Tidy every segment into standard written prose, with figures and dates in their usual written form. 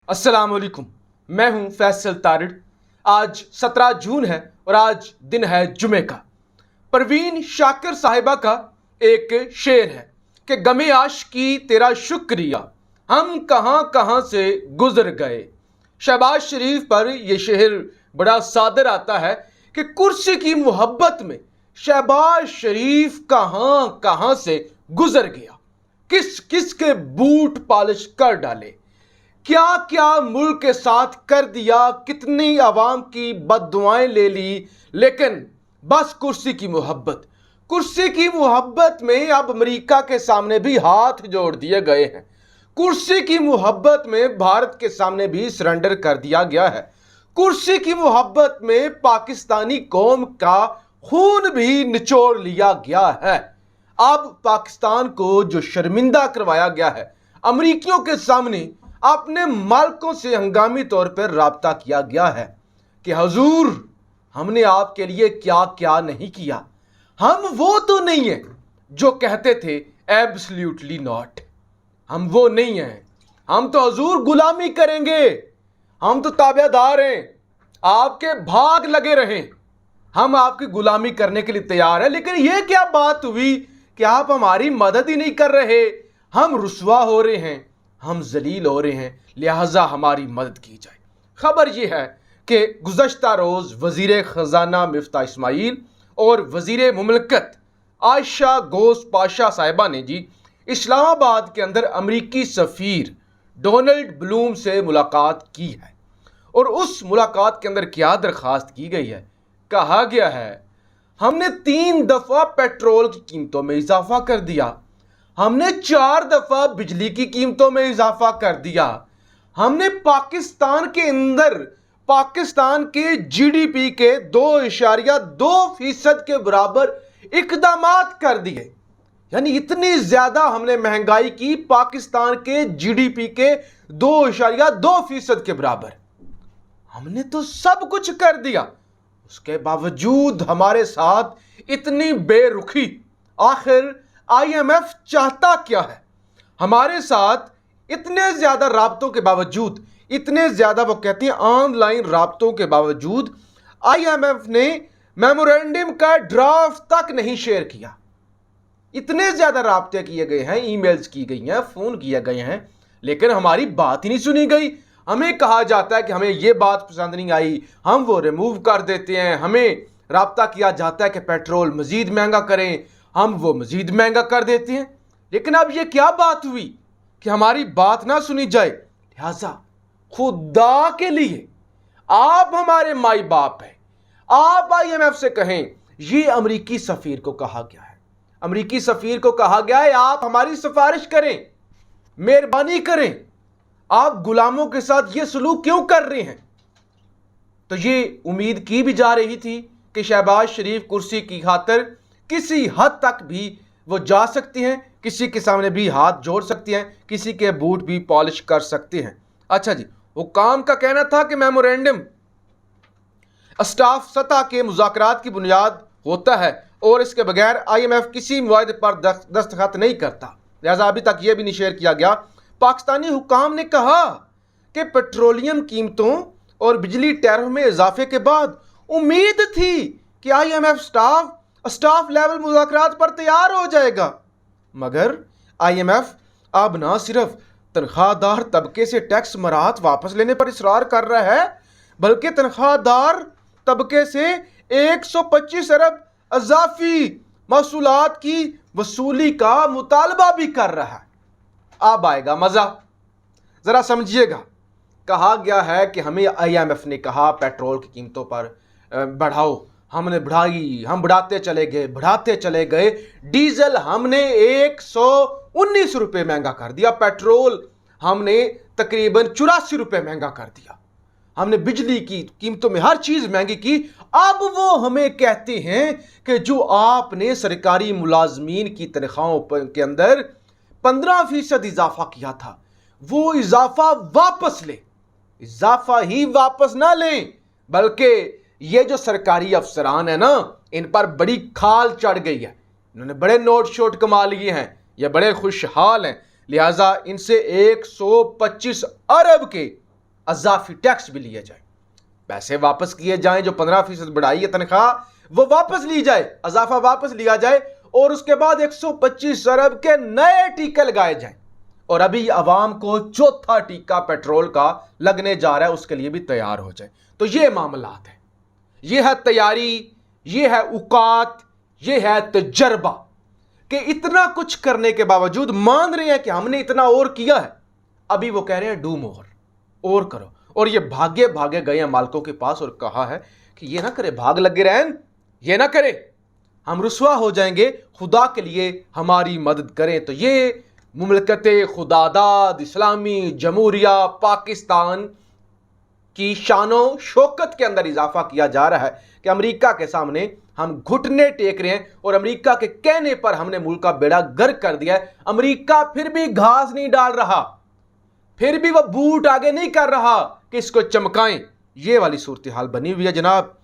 अस्सलाम वालेकुम। मैं हूं फैसल तारिड़। आज 17 जून है और आज दिन है जुमे का। परवीन शाकिर साहिबा का एक शेर है कि गमे आशिकी तेरा शुक्रिया, हम कहां कहां से गुजर गए। शहबाज शरीफ पर यह शेर बड़ा सादर आता है कि कुर्सी की मोहब्बत में शहबाज शरीफ कहां कहां से गुजर गया, किस किस के बूट पॉलिश कर डाले, क्या क्या मुल्क के साथ कर दिया, कितनी आवाम की बद्दुआएं ले ली, लेकिन बस कुर्सी की मोहब्बत में अब अमेरिका के सामने भी हाथ जोड़ दिए गए हैं। कुर्सी की मोहब्बत में भारत के सामने भी सरेंडर कर दिया गया है। कुर्सी की मोहब्बत में पाकिस्तानी कौम का खून भी निचोड़ लिया गया है। अब पाकिस्तान को जो शर्मिंदा करवाया गया है, अमरीकियों के सामने अपने मालिकों से हंगामी तौर पर राब्ता किया गया है कि हुजूर हमने आपके लिए क्या क्या नहीं किया। हम वो तो नहीं है जो कहते थे एब्सोल्युटली नॉट, हम वो नहीं हैं। हम तो हुजूर गुलामी करेंगे, हम तो ताबेदार हैं, आपके भाग लगे रहें, हम आपकी गुलामी करने के लिए तैयार हैं। लेकिन यह क्या बात हुई कि आप हमारी मदद ही नहीं कर रहे, हम रुसवा हो रहे हैं, हम जलील हो रहे हैं, लिहाजा हमारी मदद की जाए। खबर यह है कि गुज़श्ता रोज़ वज़ीर ख़ज़ाना मिफ्ता इस्माइल और वज़ीर मुमलकत आयशा गोस पाशा साहिबा ने जी इस्लामाबाद के अंदर अमरीकी सफ़ीर डोनाल्ड ब्लूम से मुलाकात की है। और उस मुलाकात के अंदर क्या दरख्वास्त की गई है, कहा गया है हमने 3 दफ़ा पेट्रोल की कीमतों में इजाफा कर दिया, हमने 4 दफ़ा बिजली की कीमतों में इजाफा कर दिया, हमने पाकिस्तान के अंदर पाकिस्तान के जीडीपी के 2.2% के बराबर इकदामात कर दिए। यानी इतनी ज्यादा हमने महंगाई की, पाकिस्तान के जीडीपी के 2.2% के बराबर। हमने तो सब कुछ कर दिया, उसके बावजूद हमारे साथ इतनी बेरुखी। आखिर आईएमएफ चाहता क्या है? हमारे साथ इतने ज्यादा राब्तों के बावजूद, इतने ज्यादा वो कहती हैं ऑनलाइन राब्तों के बावजूद, आईएमएफ ने मेमोरेंडम का ड्राफ्ट तक नहीं शेयर किया। इतने ज्यादा राब्ते किए गए हैं, ईमेल्स की गई हैं, फोन किए गए हैं, लेकिन हमारी बात ही नहीं सुनी गई। हमें कहा जाता है कि हमें यह बात पसंद नहीं आई, हम वो रिमूव कर देते हैं। हमें राब्ता किया जाता है कि पेट्रोल मजीद महंगा करें, हम वो मजीद महंगा कर देते हैं। लेकिन अब ये क्या बात हुई कि हमारी बात ना सुनी जाए। लिहाजा खुदा के लिए आप हमारे माई बाप हैं, आप आईएमएफ से कहें, ये अमरीकी सफीर को कहा गया है, अमरीकी सफीर को कहा गया है आप हमारी सिफारिश करें, मेहरबानी करें, आप गुलामों के साथ ये सलूक क्यों कर रहे हैं। तो ये उम्मीद की भी जा रही थी कि शहबाज शरीफ कुर्सी की खातिर किसी हद तक भी वो जा सकती हैं, किसी के सामने भी हाथ जोड़ सकती हैं, किसी के बूट भी पॉलिश कर सकते हैं। अच्छा जी, हुक्काम का कहना था कि मेमोरेंडम स्टाफ सतह के मुज़ाकरात की बुनियाद होता है और इसके बगैर आईएमएफ किसी मुआहदे पर दस्तखत नहीं करता। लिहाजा अभी तक यह भी नहीं शेयर किया गया। पाकिस्तानी हुक्काम ने कहा कि पेट्रोलियम कीमतों और बिजली टैरिफ में इजाफे के बाद उम्मीद थी कि आईएमएफ स्टाफ लेवल मुज़ाकरात पर तैयार हो जाएगा, मगर आईएमएफ अब ना सिर्फ तनख्वाहदार तबके से टैक्स मराहत वापस लेने पर इसरार कर रहा है, बल्कि तनख्वाहदार तबके से 125 अरब अजाफी महसूलात की वसूली का मुतालबा भी कर रहा है। अब आएगा मजा, जरा समझिएगा। कहा गया है कि हमें आईएमएफ ने कहा पेट्रोल की कीमतों पर बढ़ाओ, हमने बढ़ाई, हम बढ़ाते चले गए। डीजल हमने 119 रुपये महंगा कर दिया, पेट्रोल हमने तकरीबन 84 रुपये महंगा कर दिया, हमने बिजली की कीमतों में हर चीज महंगी की। अब वो हमें कहते हैं कि जो आपने सरकारी मुलाजमीन की तनख्वाहों के अंदर 15% इजाफा किया था, वो इजाफा वापस ले। इजाफा ही वापस ना लें, बल्कि ये जो सरकारी अफसरान है ना, इन पर बड़ी खाल चढ़ गई है, इन्होंने बड़े नोट शोट कमा लिए हैं, ये बड़े खुशहाल हैं। लिहाजा इनसे 125 अरब के अजाफी टैक्स भी लिया जाए, पैसे वापस किए जाएं, जो 15% बढ़ाई है तनख्वाह वो वापस ली जाए, अजाफा वापस लिया जाए, और उसके बाद 125 अरब के नए टीके लगाए जाएं। और अभी अवाम को चौथा टीका पेट्रोल का लगने जा रहा है, उसके लिए भी तैयार हो जाए। तो ये मामलात है, ये है तैयारी, ये है औकात, ये है तजर्बा, कि इतना कुछ करने के बावजूद मान रहे हैं कि हमने इतना और किया है, अभी वो कह रहे हैं डू मोर, और करो। और ये भागे भागे गए हैं मालिकों के पास और कहा है कि ये ना करे, भाग लगे रहें, ये ना करे, हम रुसवा हो जाएंगे, खुदा के लिए हमारी मदद करें। तो ये मुमलकत खुदादाद इस्लामी जमहूरिया पाकिस्तान की शानो शौकत के अंदर इजाफा किया जा रहा है कि अमेरिका के सामने हम घुटने टेक रहे हैं, और अमेरिका के कहने पर हमने मुल्क का बेड़ा गर्क कर दिया है। अमेरिका फिर भी घास नहीं डाल रहा, फिर भी वह बूट आगे नहीं कर रहा कि इसको चमकाएं। ये वाली सूरत हाल बनी हुई है जनाब।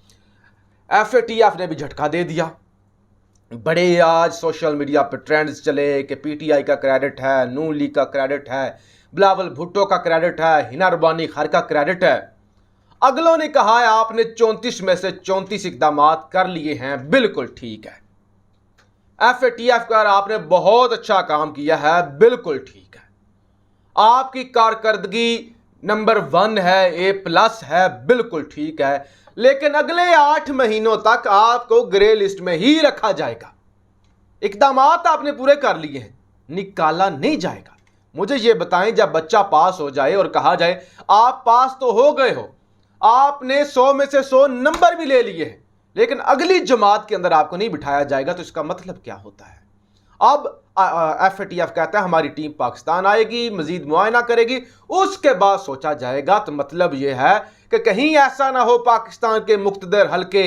FATF ने भी झटका दे दिया। बड़े आज सोशल मीडिया पर ट्रेंड्स चले कि PTI का क्रेडिट है, नून लीग का क्रेडिट है, बिलावल भुट्टो का क्रेडिट है, हिना रबानी खार का क्रेडिट है। अगलों ने कहा है आपने 34 में से 34 इकदाम कर लिए हैं, बिल्कुल ठीक है। FATF का आपने बहुत अच्छा काम किया है, बिल्कुल ठीक है। आपकी कारकर्दगी नंबर 1 है, A+ है, बिल्कुल ठीक है। लेकिन अगले 8 महीनों तक आपको ग्रे लिस्ट में ही रखा जाएगा। इकदाम आपने पूरे कर लिए हैं, निकाला नहीं जाएगा। मुझे यह बताएं, जब बच्चा पास हो जाए और कहा जाए आप पास तो हो गए हो, आपने 100 में से 100 नंबर भी ले लिए हैं, लेकिन अगली जमात के अंदर आपको नहीं बिठाया जाएगा, तो इसका मतलब क्या होता है? अब FATF कहता है हमारी टीम पाकिस्तान आएगी, मजीद मुआयना करेगी, उसके बाद सोचा जाएगा। तो मतलब यह है कि कहीं ऐसा ना हो पाकिस्तान के मुख्तदर हल्के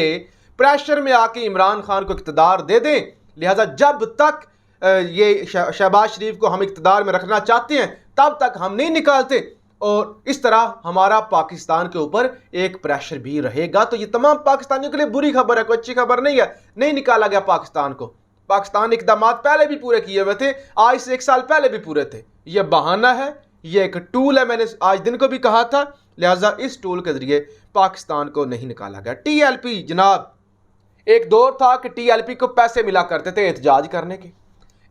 प्रेशर में आके इमरान खान को इक़्तिदार दे दें। लिहाजा जब तक ये शहबाज शरीफ को हम इक़्तिदार में रखना चाहते हैं, तब तक हम नहीं निकालते, और इस तरह हमारा पाकिस्तान के ऊपर एक प्रेशर भी रहेगा। तो ये तमाम पाकिस्तानियों के लिए बुरी खबर है, कोई अच्छी खबर नहीं है। नहीं निकाला गया पाकिस्तान को। पाकिस्तान इकदाम पहले भी पूरे किए हुए थे, आज से 1 साल पहले भी पूरे थे। यह बहाना है, यह एक टूल है, मैंने आज दिन को भी कहा था। लिहाजा इस टूल के जरिए पाकिस्तान को नहीं निकाला गया। TLP जनाब, एक दौर था कि TLP को पैसे मिला करते थे एहतजाज करने के।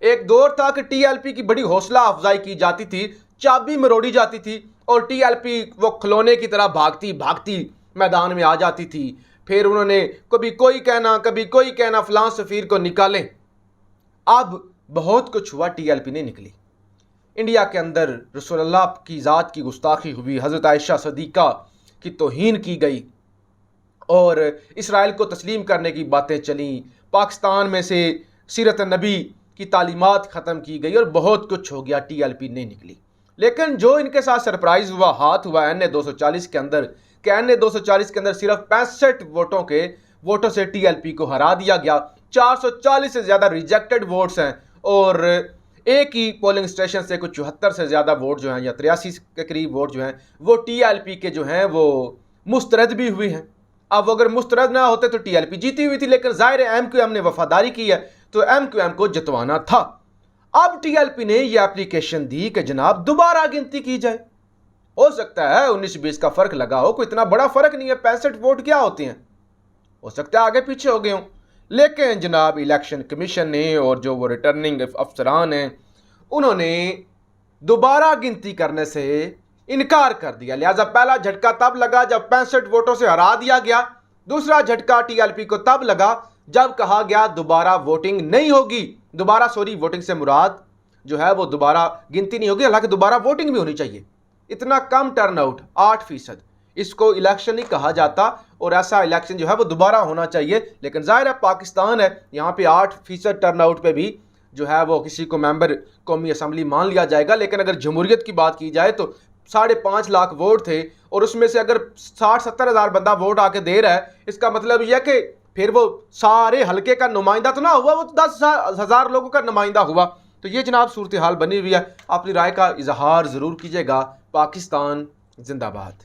एक दौर था कि TLP की बड़ी हौसला अफजाई की जाती थी, चाबी मरोड़ी जाती थी, और TLP वो खिलौने की तरह भागती भागती मैदान में आ जाती थी। फिर उन्होंने कभी कोई कहना फलां सफीर को निकालें। अब बहुत कुछ हुआ, TLP नहीं निकली। इंडिया के अंदर रसूलुल्लाह की ज़ात की गुस्ताखी हुई, हज़रत आयशा सदीक़ा की तौहीन की गई, और इसराइल को तस्लीम करने की बातें चली। पाकिस्तान में से सीरत नबी की तालीमात ख़त्म की गई, और बहुत कुछ हो गया, TLP नहीं निकली। लेकिन जो इनके साथ सरप्राइज़ हुआ, हाथ हुआ NA 240 के अंदर, कि NA 240 के अंदर सिर्फ 65 वोटों से TLP को हरा दिया गया। 440 से ज़्यादा रिजेक्टेड वोट्स हैं, और एक ही पोलिंग स्टेशन से कुछ 74 से ज़्यादा वोट जो हैं, या 83 के करीब वोट जो हैं, वो TLP के जो हैं वो मुस्तरद भी हुए हैं। अब अगर मुस्तरद ना होते तो TLP जीती हुई थी, लेकिन ज़ाहिर है MQM ने वफादारी की है, तो MQM को जितवाना था। अब TLP ने यह एप्लीकेशन दी कि जनाब दोबारा गिनती की जाए। हो सकता है 19-20 का फ़र्क लगा हो, कोई इतना बड़ा फ़र्क नहीं है, 65 वोट क्या होते हैं, हो सकता है आगे पीछे हो गए हों। लेकिन जनाब इलेक्शन कमीशन ने और जो वो रिटर्निंग अफसरान हैं, उन्होंने दोबारा गिनती करने से इनकार कर दिया। लिहाजा पहला झटका तब लगा जब 65 वोटों से हरा दिया गया। दूसरा झटका TLP को तब लगा जब कहा गया दोबारा वोटिंग नहीं होगी। वोटिंग से मुराद जो है वो दोबारा गिनती नहीं होगी, हालांकि दोबारा वोटिंग भी होनी चाहिए। इतना कम टर्नआउट 8%, इसको इलेक्शन नहीं कहा जाता, और ऐसा इलेक्शन जो है वो दोबारा होना चाहिए। लेकिन जाहिर है पाकिस्तान है, यहाँ पे 8% टर्नआउट पे भी जो है वो किसी को मेंबर कौमी असम्बली मान लिया जाएगा। लेकिन अगर जमहूरियत की बात की जाए तो 5.5 लाख वोट थे, और उसमें से अगर 60-70 हज़ार बंदा वोट आके दे रहा है, इसका मतलब यह कि फिर वो सारे हल्के का नुमाइंदा तो ना हुआ, वो 10,000 लोगों का नुमाइंदा हुआ। तो ये जनाब सूरत हाल बनी हुई है। अपनी राय का इजहार ज़रूर कीजिएगा। पाकिस्तान जिंदाबाद।